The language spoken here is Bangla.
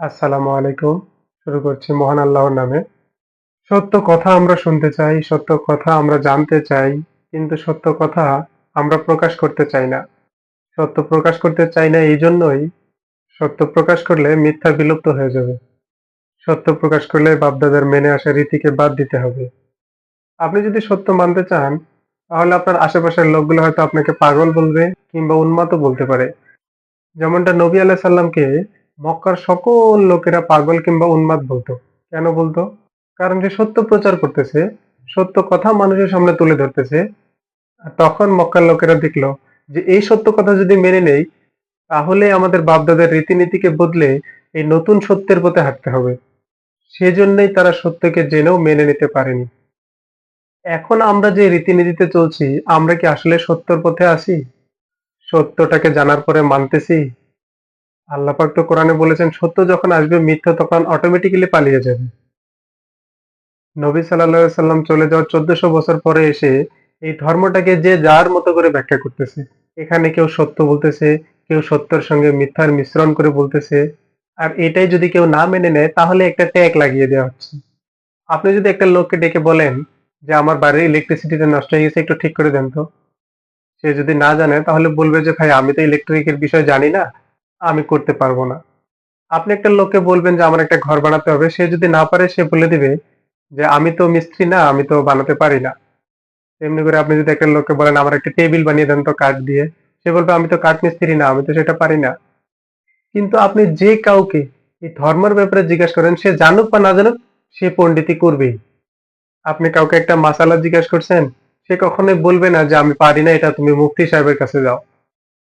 আসসালামু আলাইকুম। শুরু করছি মহান আল্লাহর নামে। সত্য কথা আমরা শুনতে চাই, সত্য কথা আমরা জানতে চাই, কিন্তু সত্য কথা আমরা প্রকাশ করতে চাই না। সত্য প্রকাশ করতে চাই না এইজন্যই, সত্য প্রকাশ করলে মিথ্যা বিলুপ্ত হয়ে যাবে। সত্য প্রকাশ করলে বাপ-দাদার মেনে আসা রীতিকে বাদ দিতে হবে। আপনি যদি সত্য মানতে চান, তাহলে আপনার আশেপাশের লোকগুলো হয়তো আপনাকে পাগল বলবে কিংবা উন্মাদও বলতে পারে। যেমনটা নবী আলাইহিস সালামকে মক্কার সকল লোকেরা পাগল কিংবা উন্মাদ বলতো। কেন বলতো? কারণ সে সত্য প্রচার করতেছে, সত্য কথা মানুষের সামনে তুলে ধরতেছে। আর তখন মক্কার লোকেরা দেখলো যে এই সত্য কথা যদি মেনে নেই, তাহলে আমাদের বাপ-দাদার রীতিনীতিকে বদলে এই নতুন সত্যের পথে হাঁটতে হবে। সেজন্যই তারা সত্যকে জেনেও মেনে নিতে পারেনি। এখন আমরা যে রীতিনীতিতে চলছি, আমরা কি আসলে সত্যর পথে আছি? সত্যটাকে জানার পরে মানতেছি? আল্লাহ পাক তো কোরআনে বলেছেন, সত্য যখন আসবে মিথ্যা তখন অটোমেটিক্যালি পালিয়ে যাবে। নবী সাল্লাল্লাহু আলাইহি সাল্লাম চলে যাওয়ার ১৪০০ বছর পরে এসে এই ধর্মটাকে যে যার মতো করে ব্যাখ্যা করতেছে। এখানে কেউ সত্য বলতেছে, কেউ সত্যের সঙ্গে মিথ্যার মিশ্রণ করে বলতেছে। আর এটাই যদি কেউ না মেনে নেয় তাহলে একটা ট্যাগ লাগিয়ে দেওয়া হচ্ছে। আপনি যদি একটা লোককে ডেকে বলেন যে আমার বাড়ির ইলেকট্রিসিটিটা নষ্ট হয়ে গেছে, একটু ঠিক করে দেন তো। সে যদি না জানে তাহলে বলবে যে ভাই আমি তো ইলেকট্রিকের বিষয়ে জানি না, আমি করতে পারবো না। আপনি একটা লোককে বলবেন যে আমার একটা ঘর বানাতে হবে, সে যদি না পারে সে বলে দিবে যে আমি তো মিস্ত্রি না, আমি তো বানাতে পারি না। তেমনি করে আপনি যদি একটা লোককে বলেন আমার একটা টেবিল বানিয়ে দেন তো কাঠ দিয়ে, সে বলবে আমি তো কাঠ মিস্ত্রি না, আমি তো সেটা পারি না। কিন্তু আপনি যে কাউকে এই ধর্মের ব্যাপারে জিজ্ঞাসা করেন, সে জানুক বা না জানুক, সে পণ্ডিতি করবেই। আপনি কাউকে একটা মাসালা জিজ্ঞাসা করছেন, সে কখনোই বলবে না যে আমি পারি না, এটা তুমি মুফতি সাহেবের কাছে যাও।